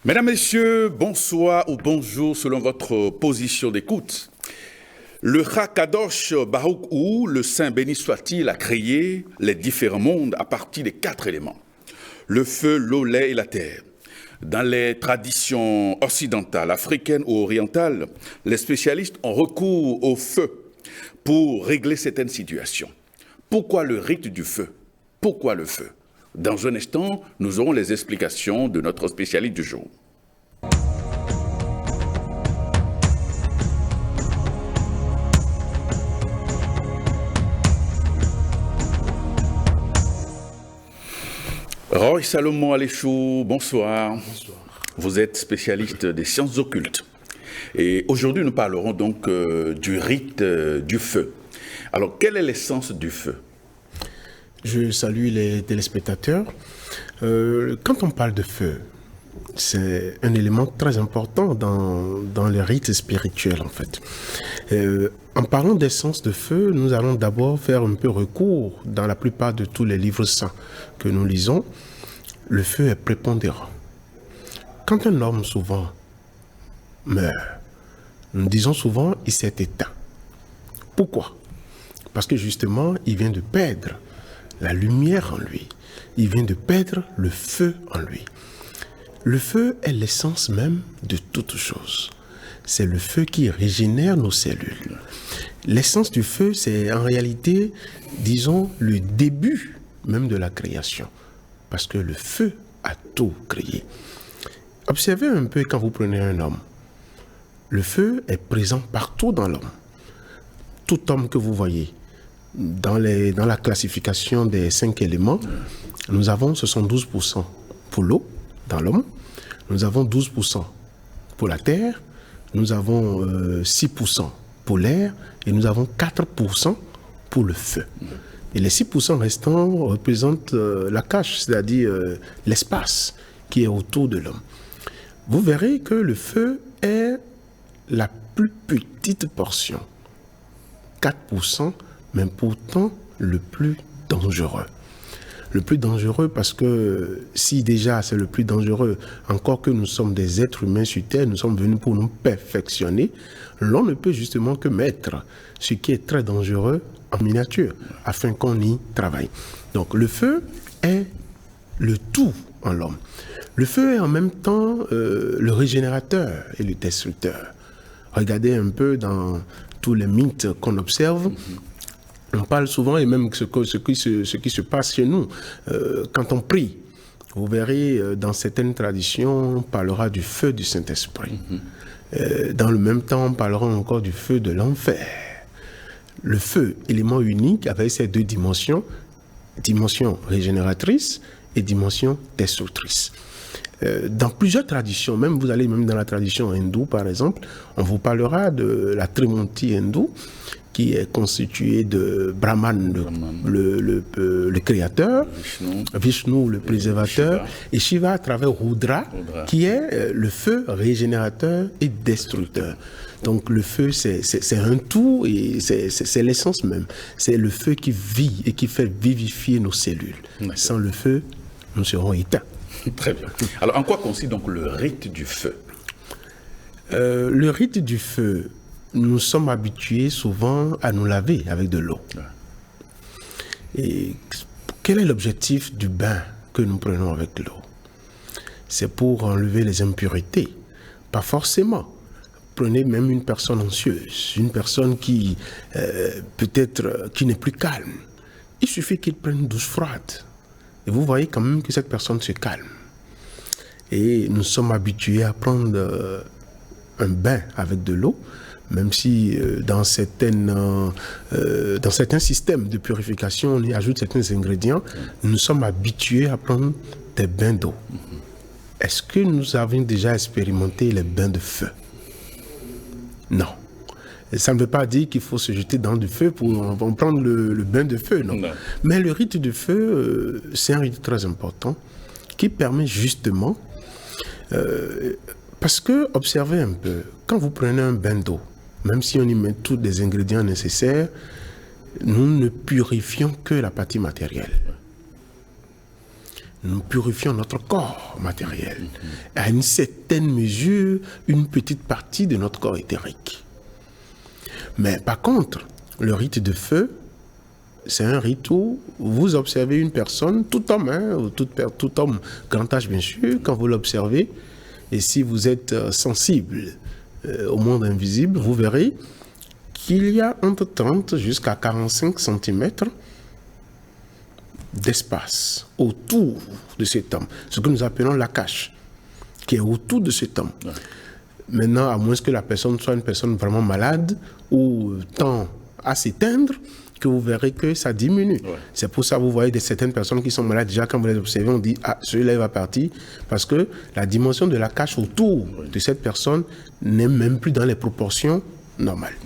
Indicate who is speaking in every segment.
Speaker 1: Mesdames, Messieurs, bonsoir ou bonjour selon votre position d'écoute. Le Hakadosh Baruch Hu, le Saint béni soit-il, a créé les différents mondes à partir des 4 éléments. Le feu, l'eau, l'air et la terre. Dans les traditions occidentales, africaines ou orientales, les spécialistes ont recours au feu pour régler certaines situations. Pourquoi le rite du feu? Pourquoi le feu? Dans un instant, nous aurons les explications de notre spécialiste du jour. Roy Salomon Aléchou, bonsoir.
Speaker 2: Bonsoir.
Speaker 1: Vous êtes spécialiste des sciences occultes. Et aujourd'hui, nous parlerons donc du rite du feu. Alors, quelle est l'essence du feu?
Speaker 2: Je salue les téléspectateurs. Quand on parle de feu, c'est un élément très important dans les rites spirituels, en fait. En parlant d'essence de feu, nous allons d'abord faire un peu recours dans la plupart de tous les livres saints que nous lisons. Le feu est prépondérant. Quand un homme souvent meurt, nous disons souvent il s'est éteint. Pourquoi? Parce que justement, il vient de perdre la lumière en lui. Il vient de perdre le feu en lui. Le feu est l'essence même de toute chose. C'est le feu qui régénère nos cellules. L'essence du feu, c'est en réalité, disons, le début même de la création. Parce que le feu a tout créé. Observez un peu quand vous prenez un homme. Le feu est présent partout dans l'homme. Tout homme que vous voyez, dans la classification des 5 éléments, nous avons 72% pour l'eau dans l'homme, nous avons 12% pour la terre, nous avons 6% pour l'air et nous avons 4% pour le feu. Et les 6% restants représentent la cache, c'est-à-dire l'espace qui est autour de l'homme. Vous verrez que le feu est la plus petite portion, 4%, mais pourtant le plus dangereux. Le plus dangereux parce que si déjà c'est le plus dangereux, encore que nous sommes des êtres humains sur Terre, nous sommes venus pour nous perfectionner, l'on ne peut justement que mettre ce qui est très dangereux en miniature, afin qu'on y travaille. Donc le feu est le tout en l'homme. Le feu est en même temps le régénérateur et le destructeur. Regardez un peu dans tous les mythes qu'on observe, on parle souvent, et même ce qui se passe chez nous, quand on prie, vous verrez dans certaines traditions, on parlera du feu du Saint-Esprit. Dans le même temps, on parlera encore du feu de l'enfer. Le feu, élément unique, avec ces 2 dimensions, dimension régénératrice et dimension destructrice. Dans plusieurs traditions, même vous allez même dans la tradition hindoue par exemple, on vous parlera de la Trimonti hindoue, qui est constitué de Brahman, le créateur, Vishnu, le préservateur, et Shiva à travers Rudra, qui est le feu régénérateur et destructeur. Donc le feu, c'est un tout et c'est l'essence même. C'est le feu qui vit et qui fait vivifier nos cellules. Sans le feu, nous serons éteints.
Speaker 1: Très bien. Alors en quoi consiste donc le rite du feu?
Speaker 2: Le rite du feu, nous sommes habitués souvent à nous laver avec de l'eau. Et quel est l'objectif du bain que nous prenons avec l'eau? C'est pour enlever les impuretés. Pas forcément. Prenez même une personne anxieuse, une personne qui peut-être qui n'est plus calme. Il suffit qu'il prenne une douche froide. Et vous voyez quand même que cette personne se calme. Et nous sommes habitués à prendre un bain avec de l'eau, même si dans certains systèmes de purification, on y ajoute certains ingrédients, nous sommes habitués à prendre des bains d'eau. Est-ce que nous avons déjà expérimenté les bains de feu? Non. Et ça ne veut pas dire qu'il faut se jeter dans du feu pour prendre le bain de feu, non. Mais le rite du feu, c'est un rite très important qui permet justement... parce que, observez un peu, quand vous prenez un bain d'eau, même si on y met tous les ingrédients nécessaires, nous ne purifions que la partie matérielle. nous purifions notre corps matériel. À une certaine mesure, une petite partie de notre corps éthérique. Mais par contre, le rite de feu, c'est un rite où vous observez une personne, tout homme, ou tout homme, grand âge bien sûr, quand vous l'observez, et si vous êtes sensible au monde invisible, vous verrez qu'il y a entre 30 jusqu'à 45 cm d'espace autour de cet homme, ce que nous appelons la cache, qui est autour de cet homme. Ouais. Maintenant, à moins que la personne soit une personne vraiment malade ou tend à s'éteindre, que vous verrez que ça diminue. Ouais. C'est pour ça que vous voyez certaines personnes qui sont malades, déjà quand vous les observez, on dit « Ah, celui-là il va partir », parce que la dimension de la cache autour de cette personne n'est même plus dans les proportions normales.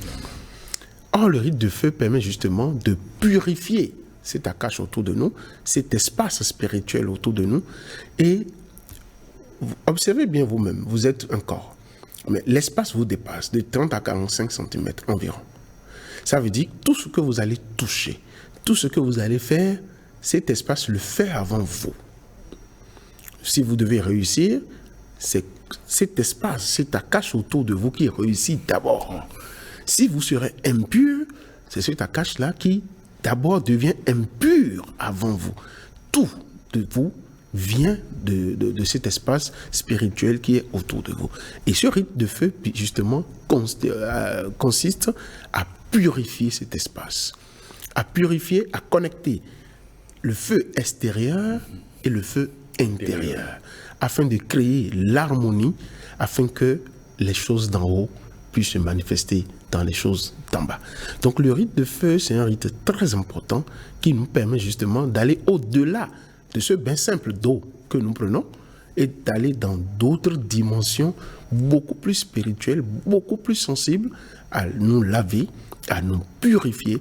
Speaker 2: Or, le rite de feu permet justement de purifier cette cache autour de nous, cet espace spirituel autour de nous, et observez bien vous-même, vous êtes un corps, mais l'espace vous dépasse de 30 à 45 cm environ. Ça veut dire que tout ce que vous allez toucher, tout ce que vous allez faire, cet espace le fait avant vous. Si vous devez réussir, c'est cet espace, cette cache autour de vous qui réussit d'abord. Si vous serez impur, c'est cette cache-là qui d'abord devient impur avant vous. Tout de vous vient de cet espace spirituel qui est autour de vous. Et ce rite de feu, justement, consiste à purifier cet espace, à purifier, à connecter le feu extérieur et le feu intérieur, afin de créer l'harmonie, afin que les choses d'en haut puissent se manifester dans les choses d'en bas. Donc le rite de feu, c'est un rite très important qui nous permet justement d'aller au-delà de ce bain simple d'eau que nous prenons et d'aller dans d'autres dimensions beaucoup plus spirituelles, beaucoup plus sensibles, à nous laver, à nous purifier.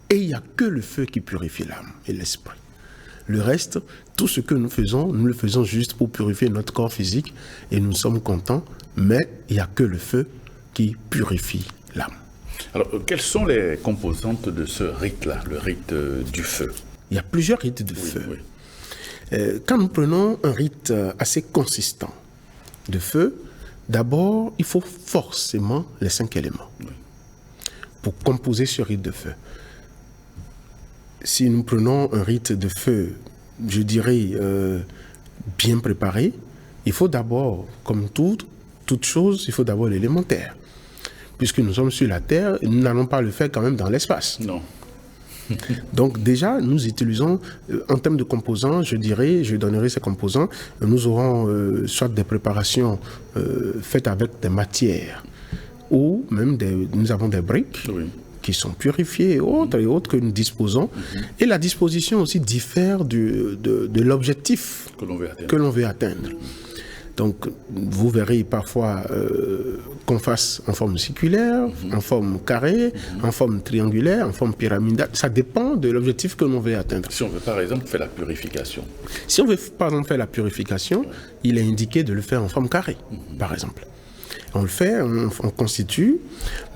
Speaker 2: Et il n'y a que le feu qui purifie l'âme et l'esprit. Le reste, tout ce que nous le faisons juste pour purifier notre corps physique et nous sommes contents, mais il n'y a que le feu qui purifie l'âme.
Speaker 1: Alors, quelles sont les composantes de ce rite-là, le rite du feu?
Speaker 2: Il y a plusieurs rites de feu. Oui. Quand nous prenons un rite assez consistant de feu, d'abord, il faut forcément les 5 éléments pour composer ce rite de feu. Si nous prenons un rite de feu, je dirais, bien préparé, il faut d'abord, comme toute chose, il faut d'abord l'élémentaire. Puisque nous sommes sur la Terre, nous n'allons pas le faire quand même dans l'espace.
Speaker 1: Non.
Speaker 2: Donc déjà, nous utilisons, en termes de composants, je donnerai ces composants, nous aurons soit des préparations faites avec des matières, ou même nous avons des briques qui sont purifiées et autres que nous disposons. Et la disposition aussi diffère de l'objectif que l'on veut atteindre. Donc, vous verrez parfois qu'on fasse en forme circulaire, en forme carrée, en forme triangulaire, en forme pyramidale. Ça dépend de l'objectif que l'on veut atteindre.
Speaker 1: Si on veut, par exemple, faire la purification.
Speaker 2: Si on veut, par exemple, faire la purification, il est indiqué de le faire en forme carrée, par exemple. On le fait, on constitue.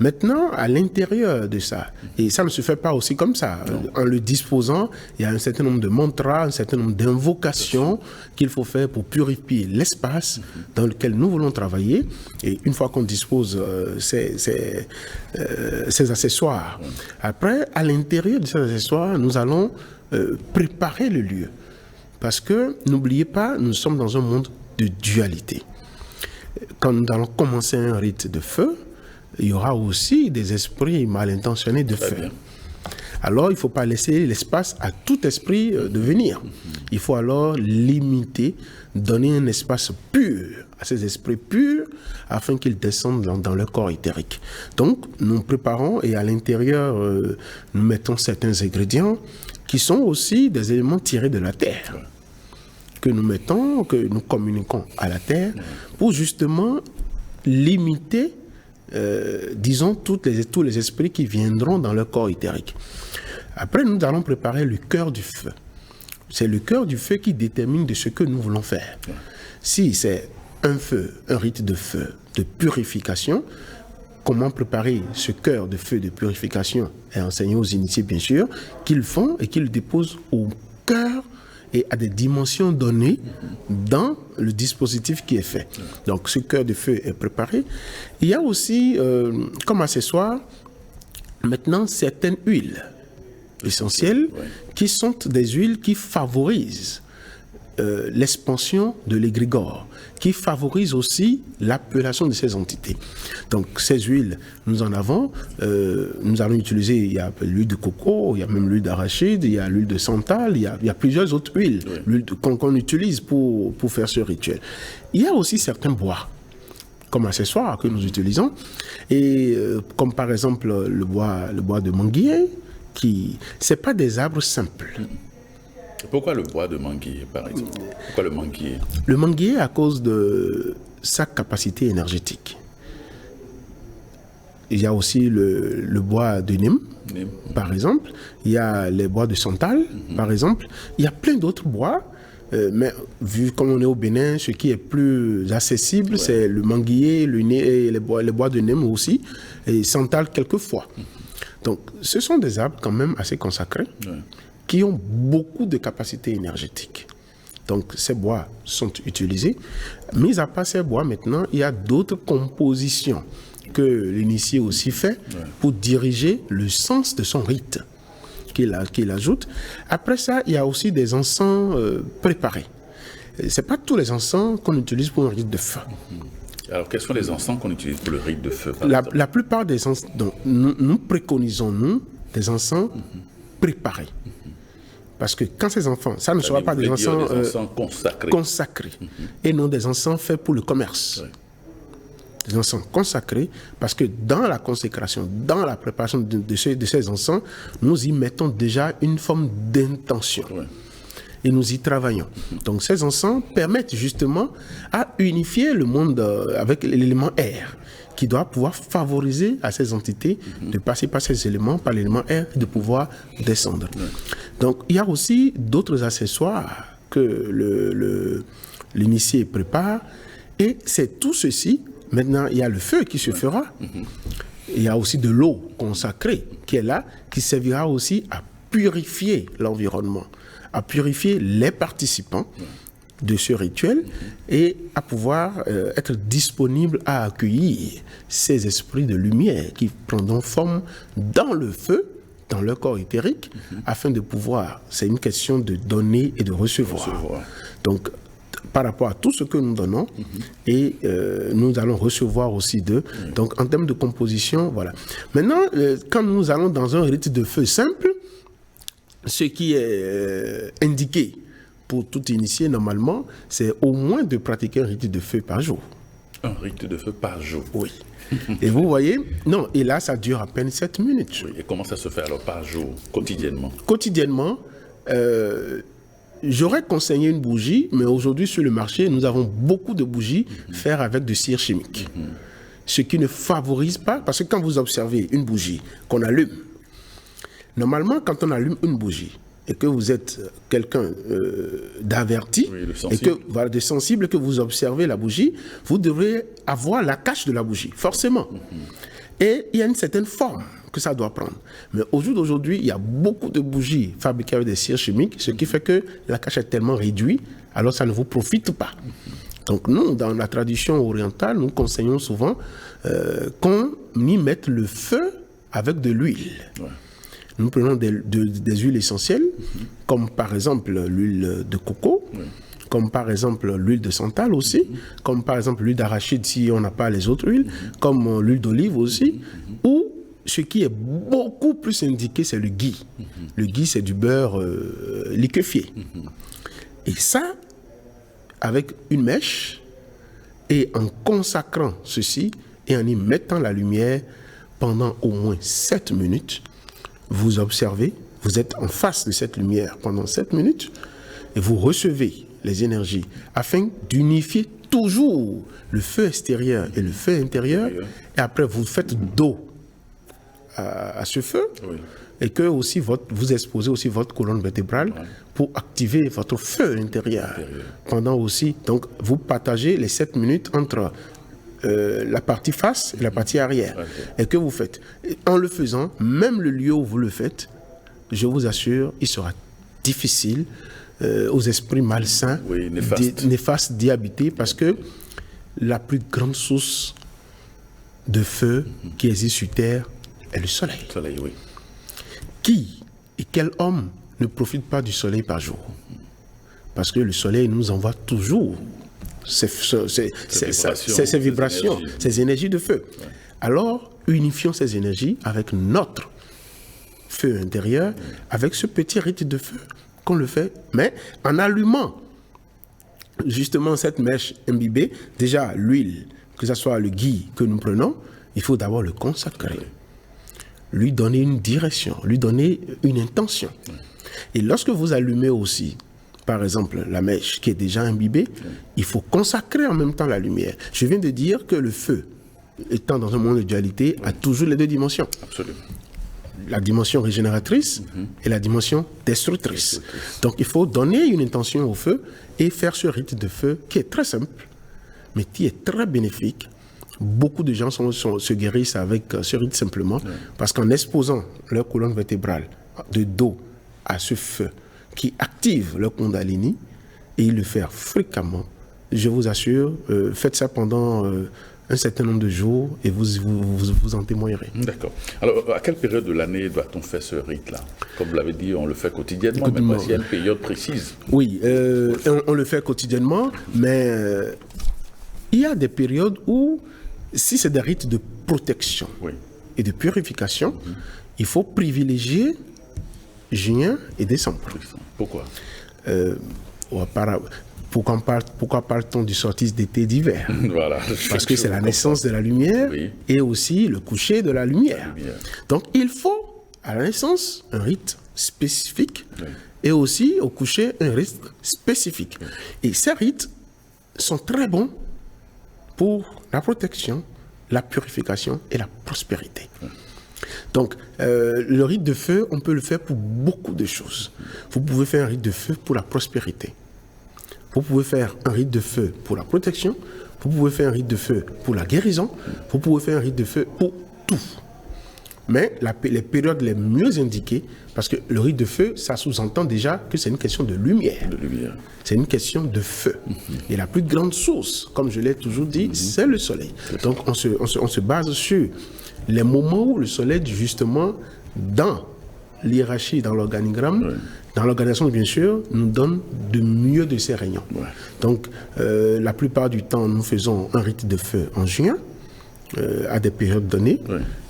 Speaker 2: Maintenant, à l'intérieur de ça, et ça ne se fait pas aussi comme ça, en le disposant, il y a un certain nombre de mantras, un certain nombre d'invocations qu'il faut faire pour purifier l'espace dans lequel nous voulons travailler. Et une fois qu'on dispose ces accessoires, après, à l'intérieur de ces accessoires, nous allons préparer le lieu. Parce que, n'oubliez pas, nous sommes dans un monde de dualité. Quand nous allons commencer un rite de feu, il y aura aussi des esprits mal intentionnés de feu. Alors, il ne faut pas laisser l'espace à tout esprit de venir. Il faut alors limiter, donner un espace pur à ces esprits purs afin qu'ils descendent dans le corps éthérique. Donc, nous préparons et à l'intérieur, nous mettons certains ingrédients qui sont aussi des éléments tirés de la terre. Que nous mettons, que nous communiquons à la terre pour justement limiter, disons, tous les esprits qui viendront dans le corps éthérique. Après, nous allons préparer le cœur du feu. C'est le cœur du feu qui détermine de ce que nous voulons faire. Si c'est un feu, un rite de feu, de purification, comment préparer ce cœur de feu de purification est enseigné aux initiés, bien sûr, qu'ils font et qu'ils déposent au cœur et à des dimensions données dans le dispositif qui est fait. Donc ce cœur de feu est préparé. Il y a aussi comme accessoire maintenant certaines huiles essentielles qui sont des huiles qui favorisent l'expansion de l'égrégore, qui favorise aussi l'appellation de ces entités. Donc ces huiles, nous en avons, nous allons utiliser, il y a l'huile de coco, il y a même l'huile d'arachide, il y a l'huile de santal, il y a plusieurs autres huiles qu'on utilise pour faire ce rituel. Il y a aussi certains bois comme accessoires que nous utilisons, et comme par exemple le bois de manguier, c'est pas des arbres simples.
Speaker 1: Pourquoi le bois de manguier, par exemple? Pourquoi le manguier?
Speaker 2: Le manguier, à cause de sa capacité énergétique. Il y a aussi le bois de Nîmes, par exemple. Il y a les bois de santal, par exemple. Il y a plein d'autres bois. Mais vu comme on est au Bénin, ce qui est plus accessible, c'est le manguier, et les bois de Nîmes aussi, et santal quelquefois. Donc, ce sont des arbres quand même assez consacrés, qui ont beaucoup de capacité énergétique. Donc, ces bois sont utilisés. Mis à part ces bois, maintenant, il y a d'autres compositions que l'initié aussi fait pour diriger le sens de son rite qu'il ajoute. Après ça, il y a aussi des encens préparés. Ce n'est pas tous les encens qu'on utilise pour un rite de feu.
Speaker 1: Alors, quels sont les encens qu'on utilise pour le rite de feu?
Speaker 2: La plupart des encens, donc, nous préconisons, des encens préparés. Parce que quand ces enfants, ça ne sera pas des encens consacrés et non des encens faits pour le commerce. Des encens consacrés, parce que dans la consécration, dans la préparation de ces encens, nous y mettons déjà une forme d'intention. Et nous y travaillons. Donc ces encens permettent justement à unifier le monde avec l'élément air, qui doit pouvoir favoriser à ces entités de passer par ces éléments, par l'élément air, et de pouvoir descendre. Donc il y a aussi d'autres accessoires que l'initié prépare, et c'est tout ceci. Maintenant, il y a le feu qui se fera. Il y a aussi de l'eau consacrée qui est là, qui servira aussi à purifier l'environnement, à purifier les participants de ce rituel et à pouvoir être disponible à accueillir ces esprits de lumière qui prendront forme dans le feu, dans leur corps éthérique, afin de pouvoir, c'est une question de donner et de recevoir. Donc, par rapport à tout ce que nous donnons, et nous allons recevoir aussi d'eux. Donc, en termes de composition, voilà. Maintenant, quand nous allons dans un rite de feu simple, ce qui est indiqué pour tout initié, normalement, c'est au moins de pratiquer un rite de feu par jour.
Speaker 1: Un rite de feu par jour?
Speaker 2: Oui. Et vous voyez, non, et là, ça dure à peine 7 minutes.
Speaker 1: Oui, et comment ça se fait alors par jour, quotidiennement?
Speaker 2: Quotidiennement, j'aurais conseillé une bougie, mais aujourd'hui sur le marché, nous avons beaucoup de bougies faites avec de cire chimique. Ce qui ne favorise pas, parce que quand vous observez une bougie qu'on allume, normalement quand on allume une bougie et que vous êtes quelqu'un d'averti, et que voilà, de sensible, que vous observez la bougie, vous devrez avoir la cache de la bougie, forcément. Et il y a une certaine forme que ça doit prendre. Mais au jour d'aujourd'hui, il y a beaucoup de bougies fabriquées avec des cires chimiques, ce qui fait que la cache est tellement réduite, alors ça ne vous profite pas. Donc nous, dans la tradition orientale, nous conseillons souvent qu'on y mette le feu avec de l'huile. Nous prenons des huiles essentielles, comme par exemple l'huile de coco, comme par exemple l'huile de santal aussi, comme par exemple l'huile d'arachide si on n'a pas les autres huiles, comme l'huile d'olive aussi, ou ce qui est beaucoup plus indiqué, c'est le ghee. Le ghee, c'est du beurre liquéfié. Et ça, avec une mèche, et en consacrant ceci, et en y mettant la lumière pendant au moins 7 minutes, vous observez, vous êtes en face de cette lumière pendant 7 minutes, et vous recevez les énergies, afin d'unifier toujours le feu extérieur et le feu intérieur, et après vous faites dos à ce feu, et que aussi vous exposez aussi votre colonne vertébrale pour activer votre feu intérieur. Pendant aussi, donc vous partagez les 7 minutes entre la partie face et la partie arrière. Et que vous faites, en le faisant, même le lieu où vous le faites, je vous assure, il sera difficile aux esprits malsains,
Speaker 1: Oui, néfastes.
Speaker 2: néfastes d'y habiter, parce que la plus grande source de feu qui existe sur Terre est le soleil.
Speaker 1: Soleil, oui.
Speaker 2: Qui et quel homme ne profite pas du soleil par jour? Parce que le soleil nous envoie toujours ces vibrations, ces énergies de feu. Ouais. Alors, unifions ces énergies avec notre feu intérieur, avec ce petit rite de feu qu'on le fait, mais en allumant justement cette mèche imbibée. Déjà, l'huile, que ce soit le ghee que nous prenons, il faut d'abord le consacrer, lui donner une direction, lui donner une intention. Et lorsque vous allumez aussi, par exemple, la mèche qui est déjà imbibée, il faut consacrer en même temps la lumière. Je viens de dire que le feu, étant dans un monde de dualité, a toujours les deux dimensions.
Speaker 1: Absolument.
Speaker 2: La dimension régénératrice et la dimension destructrice. Donc il faut donner une intention au feu et faire ce rite de feu qui est très simple, mais qui est très bénéfique. Beaucoup de gens se guérissent avec ce rite simplement, parce qu'en exposant leur colonne vertébrale de dos à ce feu qui active leur Kundalini, et ils le font fréquemment, je vous assure, faites ça pendant un certain nombre de jours et vous en témoignerez.
Speaker 1: D'accord. Alors, à quelle période de l'année doit-on faire ce rite-là? Comme vous l'avez dit, on le fait quotidiennement, mais il y a une période précise.
Speaker 2: Oui, on le fait quotidiennement, mais il y a des périodes où, si c'est des rites de protection et de purification, il faut privilégier juin et décembre.
Speaker 1: Pourquoi?
Speaker 2: Pourquoi parle-t-on du solstice d'été d'hiver?
Speaker 1: Voilà,
Speaker 2: parce que c'est la naissance de la lumière et aussi le coucher de la lumière. Donc il faut à la naissance un rite spécifique et aussi au coucher un rite spécifique. Et ces rites sont très bons pour la protection, la purification et la prospérité. Donc, le rite de feu, on peut le faire pour beaucoup de choses. Vous pouvez faire un rite de feu pour la prospérité. Vous pouvez faire un rite de feu pour la protection. Vous pouvez faire un rite de feu pour la guérison. Vous pouvez faire un rite de feu pour tout. Mais les périodes les mieux indiquées, parce que le rite de feu, ça sous-entend déjà que c'est une question de lumière. C'est une question de feu. Et la plus grande source, comme je l'ai toujours dit, c'est le soleil. Donc, on se base sur les moments où le soleil, justement, dans l'hiérarchie, dans l'organigramme, dans l'organisation, bien sûr, nous donne de mieux de ses rayons. Donc, la plupart du temps, nous faisons un rite de feu en juin, à des périodes données,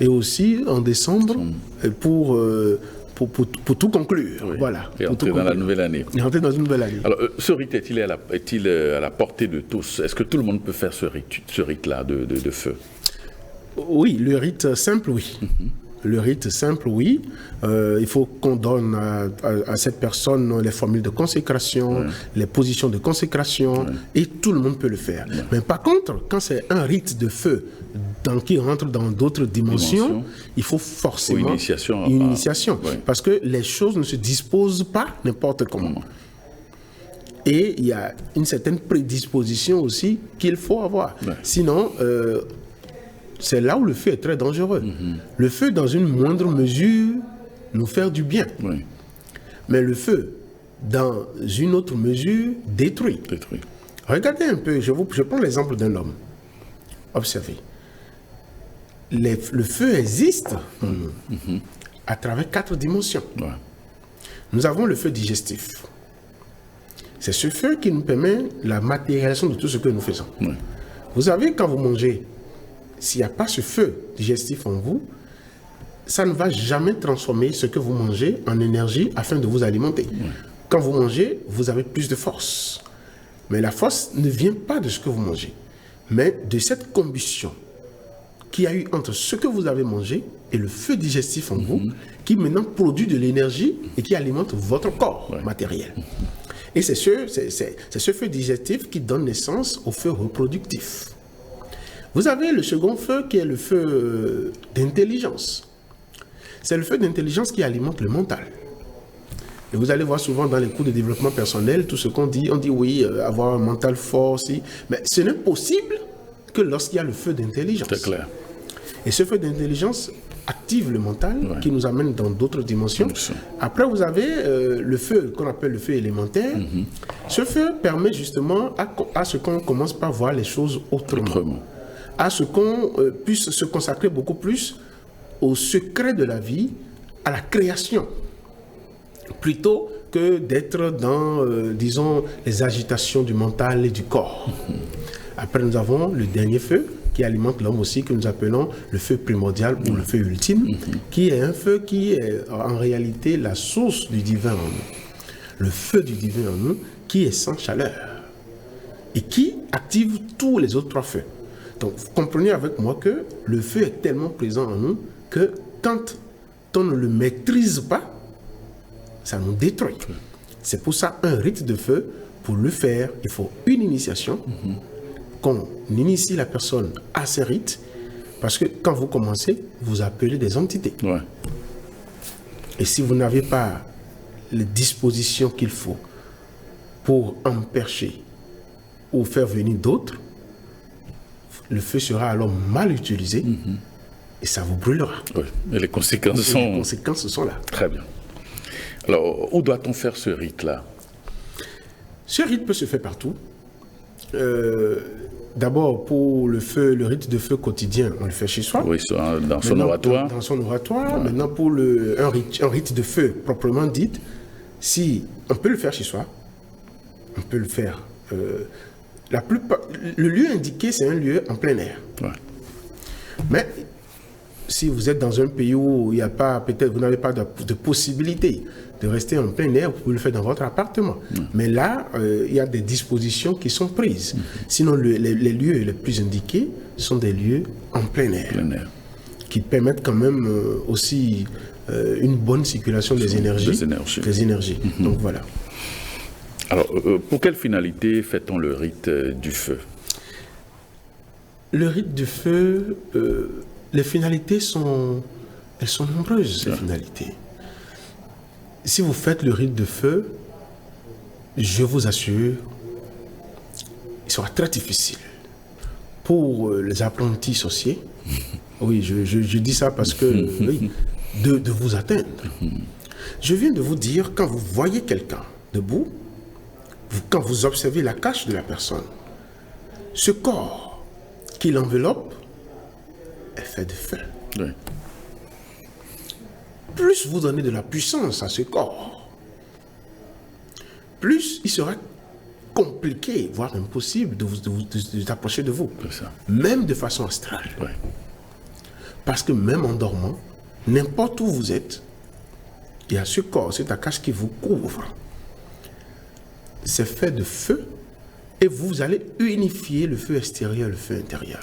Speaker 2: et aussi en décembre, pour tout conclure. Voilà.
Speaker 1: Et entrer dans la nouvelle année.
Speaker 2: Et entrer dans une nouvelle année.
Speaker 1: Alors, ce rite est-il à la portée de tous? Est-ce que tout le monde peut faire ce rite-là de feu?
Speaker 2: Oui, le rite simple, oui. Le rite simple, oui. Il faut qu'on donne à cette personne les formules de consécration, les positions de consécration, et tout le monde peut le faire. Mais par contre, quand c'est un rite de feu qui rentre dans d'autres dimensions, il faut forcément une initiation. Parce que les choses ne se disposent pas n'importe comment. Et il y a une certaine prédisposition aussi qu'il faut avoir. Sinon, c'est là où le feu est très dangereux. Le feu, dans une moindre mesure, nous fait du bien. Mais le feu, dans une autre mesure, détruit. Regardez un peu, je prends l'exemple d'un homme. Observez. Le feu existe à travers 4 dimensions. Nous avons le feu digestif. C'est ce feu qui nous permet la matérialisation de tout ce que nous faisons. Vous savez, quand vous mangez, s'il n'y a pas ce feu digestif en vous, ça ne va jamais transformer ce que vous mangez en énergie afin de vous alimenter. Quand vous mangez, vous avez plus de force. Mais la force ne vient pas de ce que vous mangez, mais de cette combustion qu'il y a eu entre ce que vous avez mangé et le feu digestif en vous, qui maintenant produit de l'énergie et qui alimente votre corps matériel. Et c'est ce feu digestif qui donne naissance au feu reproductif. Vous avez le second feu qui est le feu d'intelligence. C'est le feu d'intelligence qui alimente le mental. Et vous allez voir souvent dans les cours de développement personnel, tout ce qu'on dit, on dit oui, avoir un mental fort aussi. Mais ce n'est possible que lorsqu'il y a le feu d'intelligence.
Speaker 1: C'est clair.
Speaker 2: Et ce feu d'intelligence active le mental, qui nous amène dans d'autres dimensions. Après, vous avez le feu, qu'on appelle le feu élémentaire. Ce feu permet justement à ce qu'on commence par voir les choses autrement. À ce qu'on puisse se consacrer beaucoup plus au secret de la vie, à la création, plutôt que d'être dans, disons, les agitations du mental et du corps. Après, nous avons le dernier feu, qui alimente l'homme aussi, que nous appelons le feu primordial ou le feu ultime, qui est un feu qui est en réalité la source du divin en nous. Le feu du divin en nous, qui est sans chaleur et qui active tous les autres trois feux. Donc, vous comprenez avec moi que le feu est tellement présent en nous que quand on ne le maîtrise pas, ça nous détruit. C'est pour ça un rite de feu, pour le faire, il faut une initiation, qu'on initie la personne à ces rites, parce que quand vous commencez, vous appelez des entités. Et si vous n'avez pas les dispositions qu'il faut pour empercher ou faire venir d'autres, le feu sera alors mal utilisé et ça vous brûlera.
Speaker 1: Et les conséquences
Speaker 2: sont là.
Speaker 1: Très bien. Alors, où doit-on faire ce rite-là?
Speaker 2: Ce rite peut se faire partout. D'abord, pour le feu, le rite de feu quotidien, on le fait chez soi.
Speaker 1: Oui, dans son oratoire.
Speaker 2: Dans son oratoire. Maintenant, pour un rite de feu proprement dit, si on peut le faire chez soi, on peut le faire. Le lieu indiqué, c'est un lieu en plein air. Mais si vous êtes dans un pays où il n'y a pas, peut-être vous n'avez pas de possibilité de rester en plein air, vous pouvez le faire dans votre appartement. Mais là, il y a des dispositions qui sont prises. Sinon, les lieux les plus indiqués sont des lieux en plein air. Qui permettent quand même aussi une bonne circulation des énergies. Donc voilà.
Speaker 1: Alors, pour quelle finalité fait-on le rite du feu?
Speaker 2: Le rite du feu, les finalités sont nombreuses, ces finalités. Si vous faites le rite de feu, je vous assure, il sera très difficile pour les apprentis sorciers. Oui, je dis ça parce que oui, de vous atteindre. Je viens de vous dire, quand vous voyez quelqu'un debout, quand vous observez la cache de la personne, ce corps qui l'enveloppe est fait de feu. Plus vous donnez de la puissance à ce corps, plus il sera compliqué, voire impossible de s'approcher de vous, même de façon astrale. Parce que même en dormant, n'importe où vous êtes, il y a ce corps, cette cache qui vous couvre. C'est fait de feu et vous allez unifier le feu extérieur et le feu intérieur.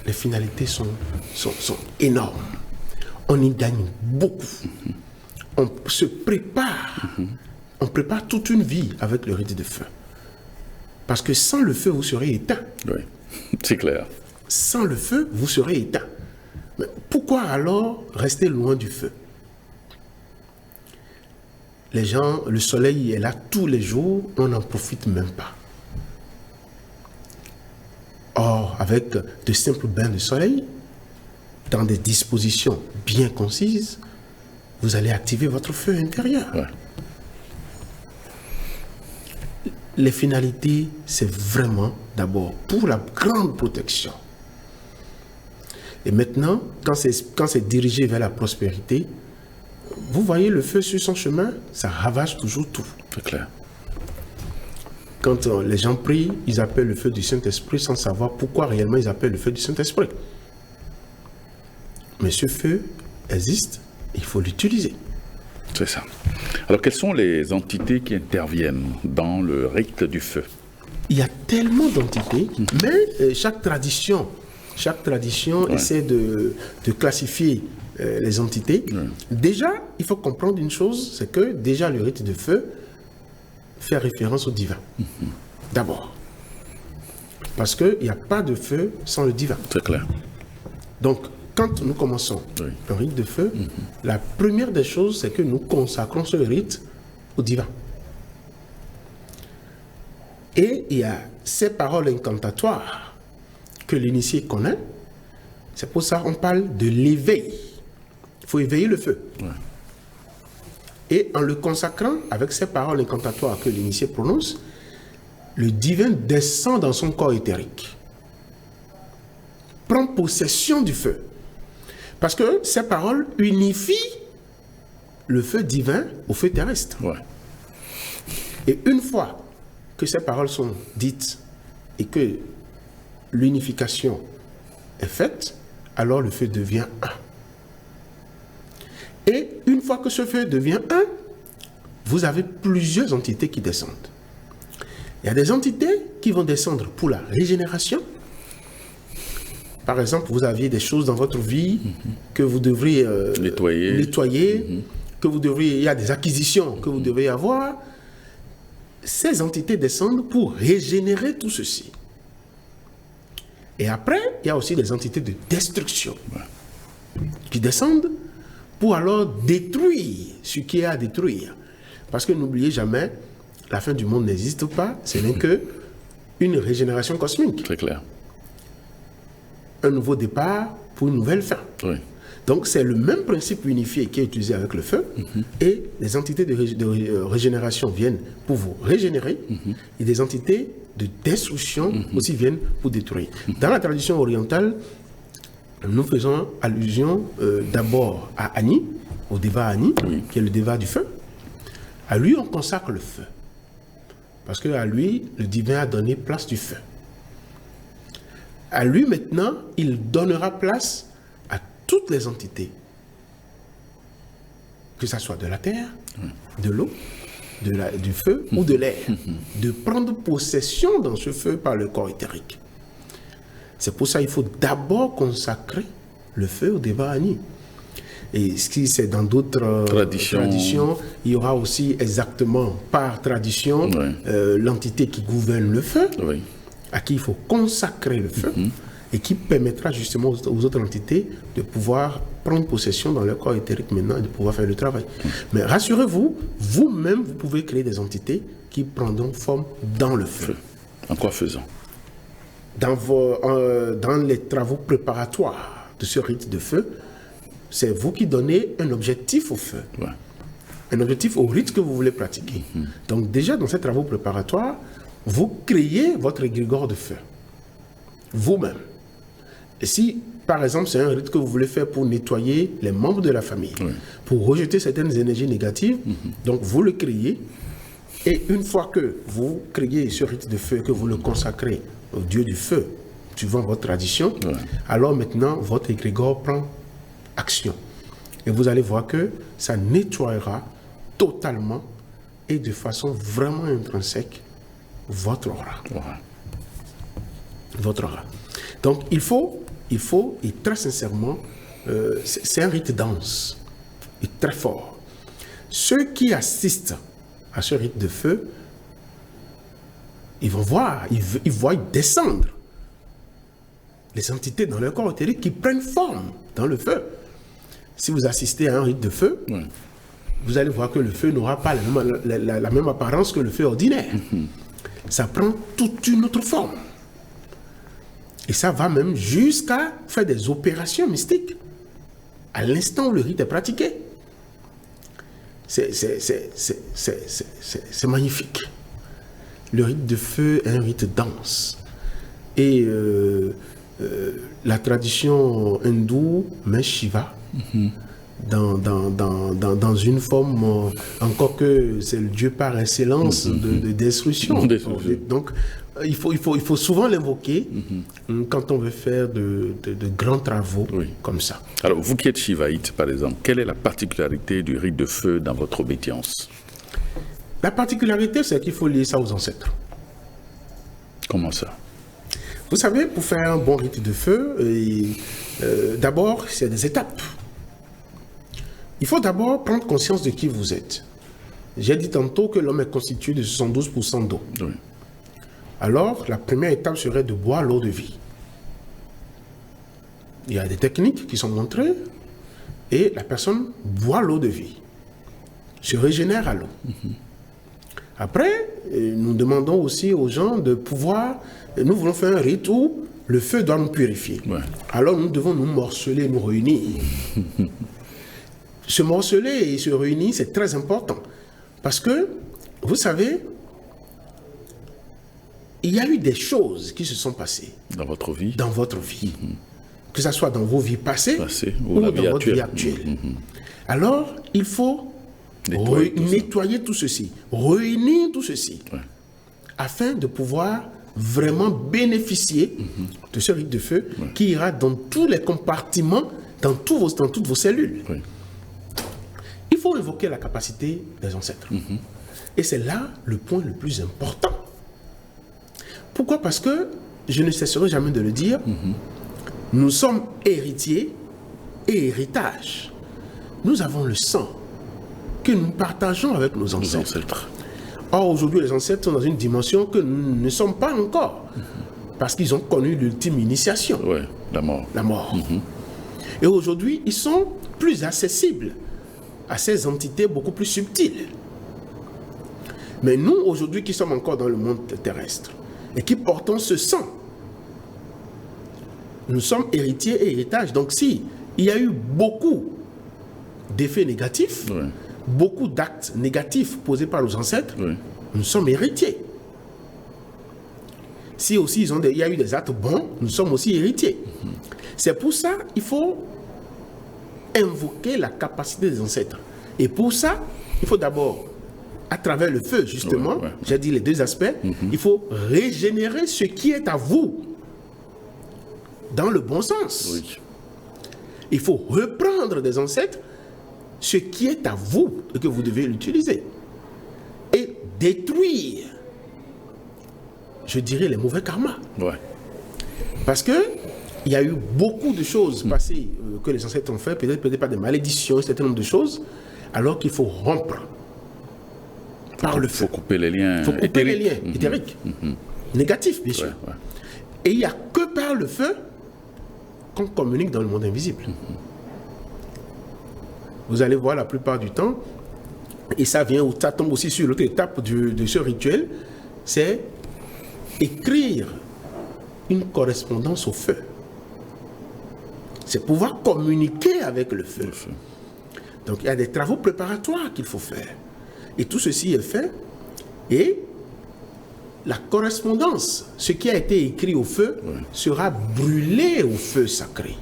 Speaker 2: Les finalités sont énormes. On y gagne beaucoup. On se prépare. On prépare toute une vie avec le rite de feu. Parce que sans le feu, vous serez éteint.
Speaker 1: Oui, c'est clair.
Speaker 2: Sans le feu, vous serez éteint. Mais pourquoi alors rester loin du feu? Les gens, le soleil est là tous les jours, on n'en profite même pas. Or, avec de simples bains de soleil, dans des dispositions bien concises, vous allez activer votre feu intérieur. Les finalités, c'est vraiment d'abord pour la grande protection. Et maintenant, quand c'est dirigé vers la prospérité, vous voyez le feu sur son chemin, ça ravage toujours tout.
Speaker 1: C'est clair.
Speaker 2: Quand les gens prient, ils appellent le feu du Saint-Esprit sans savoir pourquoi réellement ils appellent le feu du Saint-Esprit. Mais ce feu existe, il faut l'utiliser.
Speaker 1: C'est ça. Alors, quelles sont les entités qui interviennent dans le rite du feu?
Speaker 2: Il y a tellement d'entités, mais chaque tradition essaie de classifier les entités. Déjà, il faut comprendre une chose, c'est que déjà le rite de feu fait référence au divin. D'abord. Parce qu'il n'y a pas de feu sans le divin.
Speaker 1: C'est clair.
Speaker 2: Donc, quand nous commençons un rite de feu, la première des choses, c'est que nous consacrons ce rite au divin. Et il y a ces paroles incantatoires que l'initié connaît. C'est pour ça qu'on parle de l'éveil. Il faut éveiller le feu.
Speaker 1: Ouais.
Speaker 2: Et en le consacrant avec ces paroles incantatoires que l'initié prononce, le divin descend dans son corps éthérique, prend possession du feu. Parce que ces paroles unifient le feu divin au feu terrestre.
Speaker 1: Ouais.
Speaker 2: Et une fois que ces paroles sont dites et que l'unification est faite, alors le feu devient un. Et une fois que ce feu devient un, vous avez plusieurs entités qui descendent. Il y a des entités qui vont descendre pour la régénération. Par exemple, vous aviez des choses dans votre vie que vous devriez nettoyer, que vous devriez, il y a des acquisitions que vous devez avoir. Ces entités descendent pour régénérer tout ceci. Et après, il y a aussi des entités de destruction qui descendent pour alors détruire ce qui est à détruire. Parce que n'oubliez jamais, la fin du monde n'existe pas, ce n'est que une régénération cosmique.
Speaker 1: Très clair.
Speaker 2: Un nouveau départ pour une nouvelle fin.
Speaker 1: Oui.
Speaker 2: Donc c'est le même principe unifié qui est utilisé avec le feu, et les entités de régénération viennent pour vous régénérer, et des entités de destruction aussi viennent pour détruire. Dans la tradition orientale, nous faisons allusion d'abord à Ani, au Deva Ani, qui est le Deva du feu. À lui, on consacre le feu. Parce qu'à lui, le divin a donné place du feu. À lui, maintenant, il donnera place à toutes les entités. Que ce soit de la terre, de l'eau, du feu ou de l'air. De prendre possession dans ce feu par le corps éthérique. C'est pour ça qu'il faut d'abord consacrer le feu au Deva Ani. Et si c'est dans d'autres traditions, il y aura aussi exactement par tradition l'entité qui gouverne le feu, à qui il faut consacrer le feu, et qui permettra justement aux autres entités de pouvoir prendre possession dans leur corps éthérique maintenant et de pouvoir faire le travail. Mais rassurez-vous, vous-même, vous pouvez créer des entités qui prendront forme dans le feu.
Speaker 1: En quoi faisant?
Speaker 2: Dans les travaux préparatoires de ce rite de feu, c'est vous qui donnez un objectif au feu, un objectif au rite que vous voulez pratiquer. Donc déjà, dans ces travaux préparatoires, vous créez votre égrégore de feu, vous-même. Et si, par exemple, c'est un rite que vous voulez faire pour nettoyer les membres de la famille, pour rejeter certaines énergies négatives, donc vous le créez, et une fois que vous créez ce rite de feu, que vous le consacrez au Dieu du feu, suivant votre tradition, alors maintenant, votre égrégore prend action. Et vous allez voir que ça nettoiera totalement et de façon vraiment intrinsèque votre aura. Votre aura. Donc il faut, et très sincèrement, c'est un rite dense et très fort. Ceux qui assistent à ce rite de feu, ils vont voir, ils voient descendre les entités dans leur corps éthérique qui prennent forme dans le feu. Si vous assistez à un rite de feu, vous allez voir que le feu n'aura pas la même apparence que le feu ordinaire. Ça prend toute une autre forme. Et ça va même jusqu'à faire des opérations mystiques à l'instant où le rite est pratiqué. C'est magnifique. Le rite de feu est un rite dense. Et la tradition hindoue met Shiva dans une forme, encore que c'est le Dieu par excellence de destruction. Donc, il faut souvent l'invoquer quand on veut faire de grands travaux comme ça.
Speaker 1: Alors, vous qui êtes shivaïte, par exemple, quelle est la particularité du rite de feu dans votre obédience?
Speaker 2: La particularité, c'est qu'il faut lier ça aux ancêtres.
Speaker 1: Comment ça?
Speaker 2: Vous savez, pour faire un bon rite de feu, d'abord, c'est des étapes. Il faut d'abord prendre conscience de qui vous êtes. J'ai dit tantôt que l'homme est constitué de 72% d'eau. Alors, la première étape serait de boire l'eau de vie. Il y a des techniques qui sont montrées et la personne boit l'eau de vie, se régénère à l'eau. Après, nous demandons aussi aux gens de pouvoir, nous voulons faire un rite où le feu doit nous purifier.
Speaker 1: Ouais.
Speaker 2: Alors nous devons nous morceler, nous réunir. Se morceler et se réunir, c'est très important. Parce que, vous savez, il y a eu des choses qui se sont passées
Speaker 1: Dans votre vie.
Speaker 2: dans votre vie. Que ce soit dans vos vies passées
Speaker 1: Ou
Speaker 2: ou
Speaker 1: la
Speaker 2: dans
Speaker 1: vie
Speaker 2: votre vie
Speaker 1: actuelle.
Speaker 2: actuelle. Alors, il faut
Speaker 1: Nettoyer
Speaker 2: nettoyer tout ceci, réunir tout ceci,
Speaker 1: Ouais.
Speaker 2: afin de pouvoir vraiment bénéficier de ce rite de feu qui ira dans tous les compartiments, dans toutes vos cellules.
Speaker 1: Oui.
Speaker 2: Il faut évoquer la capacité des ancêtres. Et c'est là le point le plus important. Pourquoi? Parce que, je ne cesserai jamais de le dire, nous sommes héritiers et héritage. Nous avons le sang que nous partageons avec nos
Speaker 1: Nos
Speaker 2: ancêtres.
Speaker 1: ancêtres.
Speaker 2: Or, aujourd'hui, les ancêtres sont dans une dimension que nous ne sommes pas encore. Parce qu'ils ont connu l'ultime initiation,
Speaker 1: Ouais, la mort.
Speaker 2: la mort. Et aujourd'hui, ils sont plus accessibles à ces entités beaucoup plus subtiles. Mais nous, aujourd'hui, qui sommes encore dans le monde terrestre et qui portons ce sang, nous sommes héritiers et héritages. Donc, si il y a eu beaucoup d'effets négatifs,
Speaker 1: Ouais.
Speaker 2: beaucoup d'actes négatifs posés par nos ancêtres,
Speaker 1: Oui.
Speaker 2: nous sommes héritiers. Si aussi il y a eu des actes bons, nous sommes aussi héritiers. C'est pour ça qu'il faut invoquer la capacité des ancêtres. Et pour ça, il faut d'abord, à travers le feu, justement,
Speaker 1: Ouais.
Speaker 2: j'ai dit les deux aspects, il faut régénérer ce qui est à vous, dans le bon sens.
Speaker 1: Oui.
Speaker 2: Il faut reprendre des ancêtres ce qui est à vous et que vous devez l'utiliser. Et détruire, je dirais, les mauvais karmas.
Speaker 1: Ouais.
Speaker 2: Parce que il y a eu beaucoup de choses passées que les ancêtres ont fait, peut-être pas des malédictions, un certain nombre de choses, alors qu'il faut rompre par le
Speaker 1: Il faut
Speaker 2: feu.
Speaker 1: couper les liens.
Speaker 2: Il faut couper les
Speaker 1: éthériques.
Speaker 2: liens éthériques, négatifs, bien sûr.
Speaker 1: Ouais, ouais.
Speaker 2: Et il n'y a que par le feu qu'on communique dans le monde invisible. Vous allez voir la plupart du temps, et ça tombe aussi sur l'autre étape de ce rituel, c'est écrire une correspondance au feu. C'est pouvoir communiquer avec le feu. Donc il y a des travaux préparatoires qu'il faut faire. Et tout ceci est fait. Et la correspondance, ce qui a été écrit au feu, sera brûlé au feu sacré.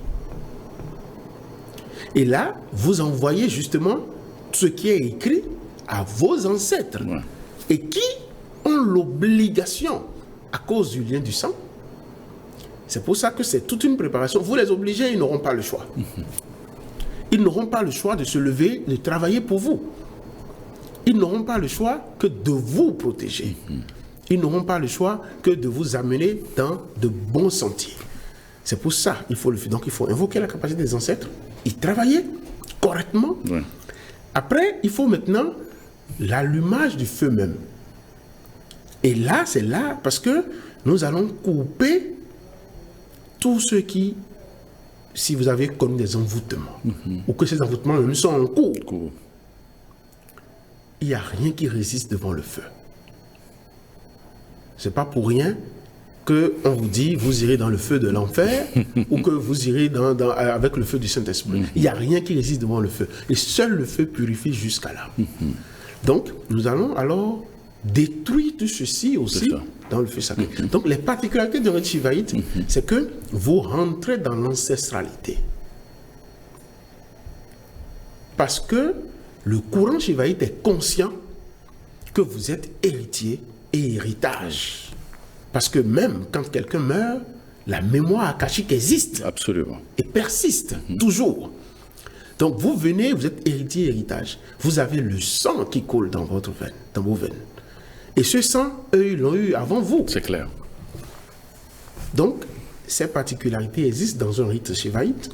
Speaker 2: Et là, vous envoyez justement ce qui est écrit à vos ancêtres.
Speaker 1: Ouais.
Speaker 2: Et qui ont l'obligation, à cause du lien du sang. C'est pour ça que c'est toute une préparation. Vous les obligez, ils n'auront pas le choix. Ils n'auront pas le choix de se lever, de travailler pour vous. Ils n'auront pas le choix que de vous protéger. Ils n'auront pas le choix que de vous amener dans de bons sentiers. C'est pour ça qu'il faut le faire. Donc il faut invoquer la capacité des ancêtres, y travailler correctement.
Speaker 1: Ouais.
Speaker 2: Après, il faut maintenant l'allumage du feu même. Et là, c'est là, parce que nous allons couper tous ceux qui, si vous avez connu des envoûtements, ou que ces envoûtements même sont en cours,
Speaker 1: Cool.
Speaker 2: il n'y a rien qui résiste devant le feu. C'est pas pour rien qu'on vous dit, vous irez dans le feu de l'enfer, ou que vous irez avec le feu du Saint-Esprit. Il n'y a rien qui résiste devant le feu. Et seul le feu purifie jusqu'à là. Donc, nous allons alors détruire tout ceci aussi
Speaker 1: C'est ça.
Speaker 2: dans le feu sacré. Donc, les particularités de rite shivaïte, c'est que vous rentrez dans l'ancestralité. Parce que le courant shivaïte est conscient que vous êtes héritier et héritage. Parce que même quand quelqu'un meurt, la mémoire akashique existe
Speaker 1: Absolument.
Speaker 2: et persiste toujours. Donc vous venez, vous êtes héritier, héritage. Vous avez le sang qui coule dans votre veine, dans vos veines. Et ce sang, eux, ils l'ont eu avant vous.
Speaker 1: C'est clair.
Speaker 2: Donc, ces particularités existent dans un rite shivaïte.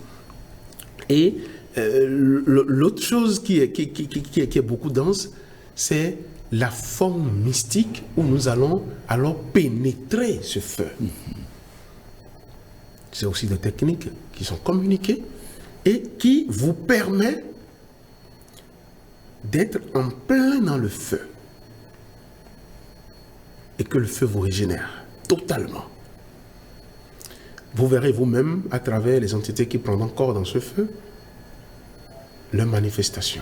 Speaker 2: Et l'autre chose qui est beaucoup dense, c'est la forme mystique où nous allons alors pénétrer ce feu. C'est aussi des techniques qui sont communiquées et qui vous permettent d'être en plein dans le feu. Et que le feu vous régénère totalement. vous verrez vous-même, à travers les entités qui prendront corps dans ce feu, leur manifestation.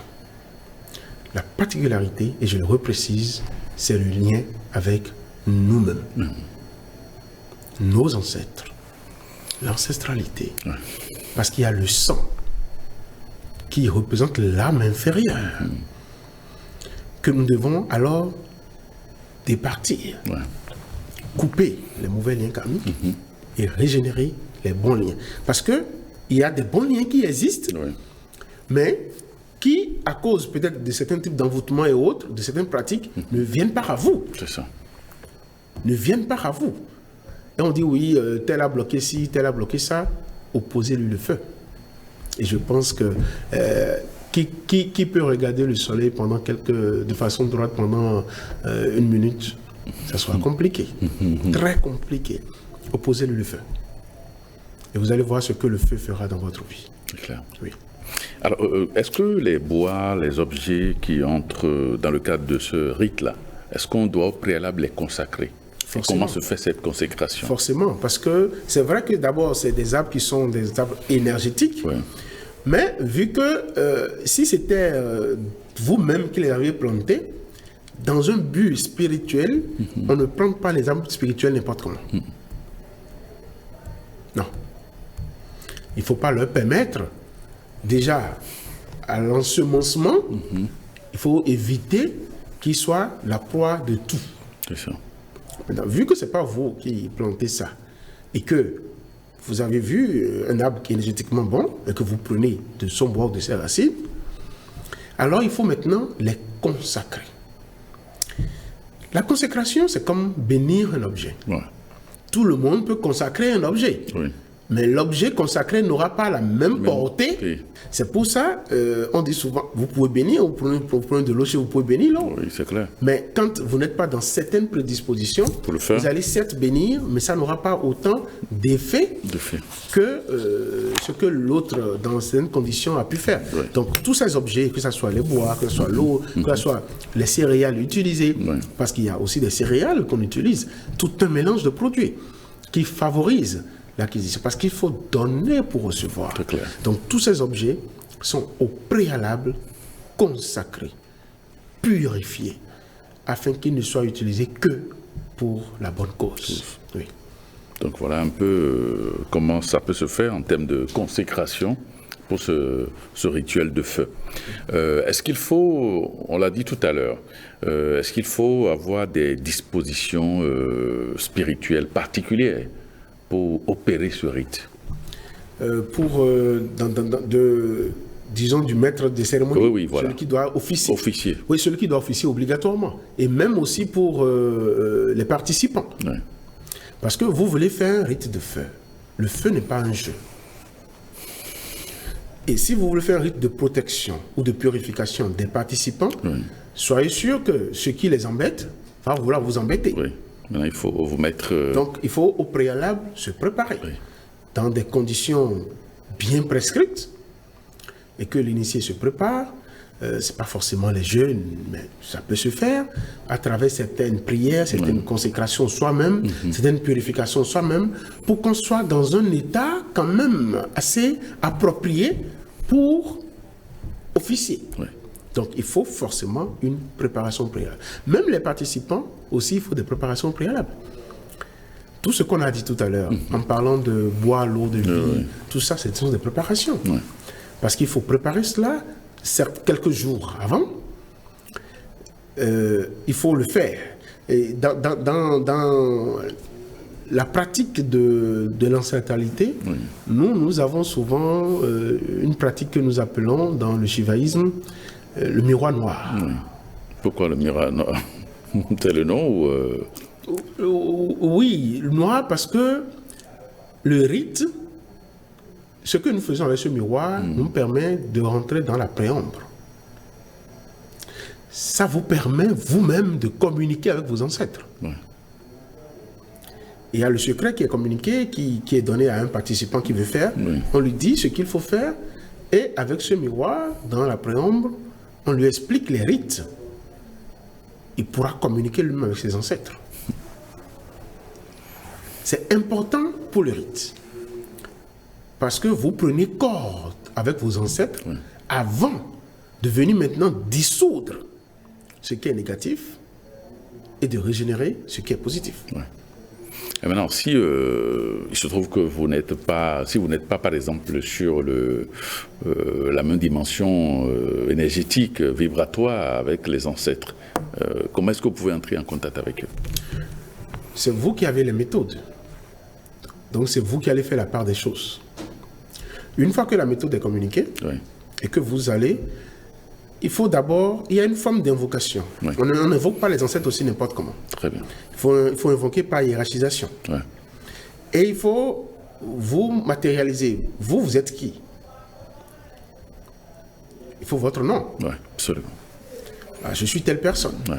Speaker 2: La particularité, et je le reprécise, c'est le lien avec nous-mêmes, nos ancêtres, l'ancestralité. Parce qu'il y a le sang qui représente l'âme inférieure que nous devons alors départir, couper les mauvais liens karmiques et régénérer les bons liens. Parce qu'il y a des bons liens qui existent, mais qui, à cause peut-être de certains types d'envoûtements et autres, de certaines pratiques, ne viennent pas à vous.
Speaker 1: C'est ça.
Speaker 2: Ne viennent pas à vous. Et on dit oui, tel a bloqué ci, tel a bloqué ça, opposez-lui le feu. Et je pense que qui peut regarder le soleil de façon droite pendant 1 minute, ça sera compliqué, très compliqué. Opposez-lui le feu. Et vous allez voir ce que le feu fera dans votre vie.
Speaker 1: C'est clair.
Speaker 2: Oui.
Speaker 1: Alors, est-ce que les bois, les objets qui entrent dans le cadre de ce rite-là, est-ce qu'on doit au préalable les consacrer? Comment se fait cette consécration?
Speaker 2: Forcément, parce que c'est vrai que d'abord, c'est des arbres qui sont des arbres énergétiques, mais vu que si c'était vous-même qui les aviez plantés, dans un but spirituel, on ne plante pas les arbres spirituels n'importe comment. Non. Il ne faut pas leur permettre, déjà, à l'ensemencement, il faut éviter qu'ils soient la proie de tout.
Speaker 1: C'est ça.
Speaker 2: Maintenant, vu que ce n'est pas vous qui plantez ça, et que vous avez vu un arbre qui est énergétiquement bon, et que vous prenez de son bois ou de ses racines, alors il faut maintenant les consacrer. La consécration, c'est comme bénir un objet. Tout le monde peut consacrer un objet. Mais l'objet consacré n'aura pas la même portée. C'est pour ça, on dit souvent, vous pouvez bénir, vous prenez de l'eau, vous pouvez bénir l'eau.
Speaker 1: Oui, c'est clair.
Speaker 2: Mais quand vous n'êtes pas dans certaines prédispositions, vous allez certes bénir, mais ça n'aura pas autant d'effet que ce que l'autre, dans certaines conditions, a pu faire. Donc, tous ces objets, que ce soit les bois, que ce soit l'eau, que ce soit les céréales utilisées, parce qu'il y a aussi des céréales qu'on utilise, tout un mélange de produits qui favorise l'acquisition, parce qu'il faut donner pour recevoir. Donc tous ces objets sont au préalable consacrés, purifiés, afin qu'ils ne soient utilisés que pour la bonne cause.
Speaker 1: Donc voilà un peu comment ça peut se faire en termes de consécration pour ce rituel de feu. Est-ce qu'il faut, on l'a dit tout à l'heure, est-ce qu'il faut avoir des dispositions spirituelles particulières pour opérer ce rite? Disons du maître des cérémonies, celui qui doit officier. Oui, celui qui doit officier obligatoirement. Et même aussi pour les participants. Parce que vous voulez faire un rite de feu. Le feu n'est pas un jeu. Et si vous voulez faire un rite de protection ou de purification des participants, soyez sûr que ce qui les embête va vouloir vous embêter. Maintenant, il faut vous mettre...
Speaker 2: Donc, il faut au préalable se préparer dans des conditions bien prescrites et que l'initié se prépare. Ce n'est pas forcément les jeûnes, mais ça peut se faire à travers certaines prières, certaines consécrations soi-même, certaines purifications soi-même, pour qu'on soit dans un état quand même assez approprié pour officier. Donc, il faut forcément une préparation préalable. Même les participants, aussi, il faut des préparations préalables. Tout ce qu'on a dit tout à l'heure, en parlant de bois, l'eau, de vie, tout ça, ce sont des préparations. Parce qu'il faut préparer cela, certes, quelques jours avant. Il faut le faire. Et dans la pratique de l'ancestralité, nous avons souvent une pratique que nous appelons, dans le shivaïsme, le miroir noir.
Speaker 1: Pourquoi le miroir noir? C'est le nom ou
Speaker 2: Oui, le noir parce que le rite, ce que nous faisons avec ce miroir, nous permet de rentrer dans la préombre. Ça vous permet vous-même de communiquer avec vos ancêtres. Il y a le secret qui est communiqué, qui est donné à un participant qui veut faire. On lui dit ce qu'il faut faire et avec ce miroir, dans la préombre, on lui explique les rites. Il pourra communiquer lui-même avec ses ancêtres. C'est important pour le rite. Parce que vous prenez corps avec vos ancêtres avant de venir maintenant dissoudre ce qui est négatif et de régénérer ce qui est positif.
Speaker 1: Ouais. Et maintenant, si il se trouve que vous n'êtes pas, par exemple sur la même dimension énergétique, vibratoire avec les ancêtres, comment est-ce que vous pouvez entrer en contact avec eux?
Speaker 2: C'est vous qui avez les méthodes. Donc c'est vous qui allez faire la part des choses. Une fois que la méthode est communiquée, et que vous allez, il y a une forme d'invocation.
Speaker 1: Oui.
Speaker 2: On n'invoque pas les ancêtres aussi n'importe comment.
Speaker 1: Très bien.
Speaker 2: Il faut invoquer par hiérarchisation.
Speaker 1: Ouais.
Speaker 2: Et il faut vous matérialiser. Vous êtes qui? Il faut votre nom.
Speaker 1: Oui, absolument.
Speaker 2: Ah, je suis telle personne.
Speaker 1: Ouais.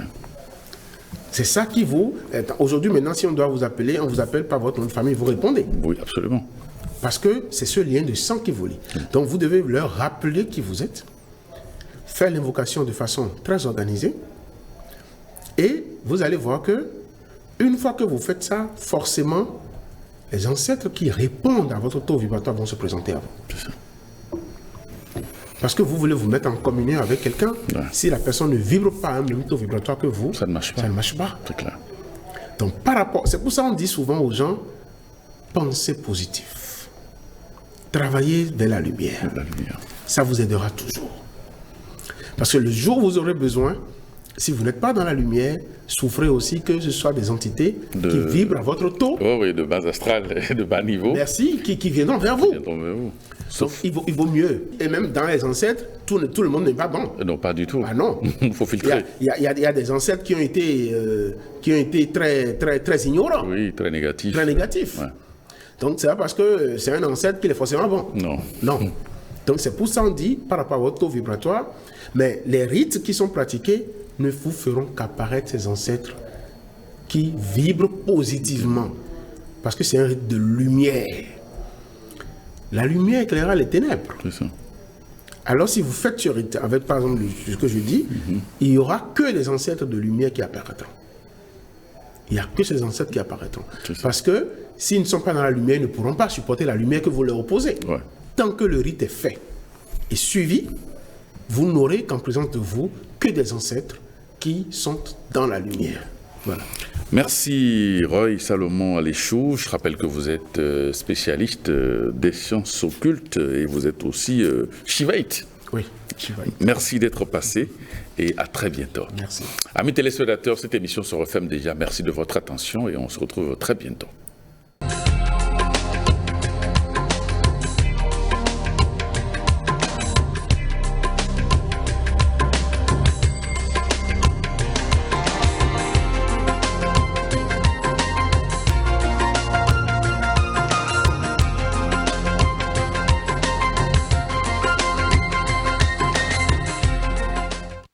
Speaker 2: C'est ça qui vous... Aujourd'hui, maintenant, si on doit vous appeler, on vous appelle par votre nom de famille, vous répondez.
Speaker 1: Oui, absolument.
Speaker 2: Parce que c'est ce lien de sang qui vous lie. Donc vous devez leur rappeler qui vous êtes, faire l'invocation de façon très organisée, et vous allez voir que une fois que vous faites ça, forcément, les ancêtres qui répondent à votre taux vibratoire vont se présenter à vous.
Speaker 1: C'est ça.
Speaker 2: Parce que vous voulez vous mettre en communion avec quelqu'un, si la personne ne vibre pas à un même taux vibratoire que vous,
Speaker 1: ça ne marche pas.
Speaker 2: Ça ne marche pas.
Speaker 1: C'est clair.
Speaker 2: Donc c'est pour ça qu'on dit souvent aux gens, pensez positif. Travaillez vers la lumière.
Speaker 1: La lumière.
Speaker 2: Ça vous aidera toujours. Parce que le jour où vous aurez besoin, si vous n'êtes pas dans la lumière, souffrez aussi que ce soit des entités qui vibrent à votre taux.
Speaker 1: Oh oui, de base astrale et de bas niveau.
Speaker 2: Merci, qui viendront vers vous.
Speaker 1: Sauf...
Speaker 2: Donc, il vaut mieux. Et même dans les ancêtres, tout le monde n'est pas bon.
Speaker 1: Non, pas du tout.
Speaker 2: Ah non.
Speaker 1: Il faut filtrer.
Speaker 2: Il y a des ancêtres qui ont été très ignorants.
Speaker 1: Oui, très négatifs.
Speaker 2: Très négatifs. Ouais. Donc c'est pas parce que c'est un ancêtre qu'il est forcément bon.
Speaker 1: Non.
Speaker 2: Non. Donc c'est pour ça qu'on dit, par rapport à votre taux vibratoire, mais les rites qui sont pratiqués ne vous feront qu'apparaître ces ancêtres qui vibrent positivement. Parce que c'est un rite de lumière. La lumière éclairera les ténèbres.
Speaker 1: C'est ça.
Speaker 2: Alors si vous faites ce rite avec, par exemple, ce que je dis, il n'y aura que des ancêtres de lumière qui apparaîtront. Il n'y a que ces ancêtres qui apparaîtront. Parce que s'ils ne sont pas dans la lumière, ils ne pourront pas supporter la lumière que vous leur opposez.
Speaker 1: Ouais.
Speaker 2: Tant que le rite est fait et suivi, vous n'aurez qu'en présence de vous que des ancêtres qui sont dans la lumière. Voilà.
Speaker 1: Merci Roy Salomon Aléchou. Je rappelle que vous êtes spécialiste des sciences occultes et vous êtes aussi Shivaïte.
Speaker 2: Oui, Shivaïte.
Speaker 1: Merci d'être passé et à très bientôt.
Speaker 2: Merci.
Speaker 1: Amis téléspectateurs, cette émission se referme déjà. Merci de votre attention et on se retrouve très bientôt.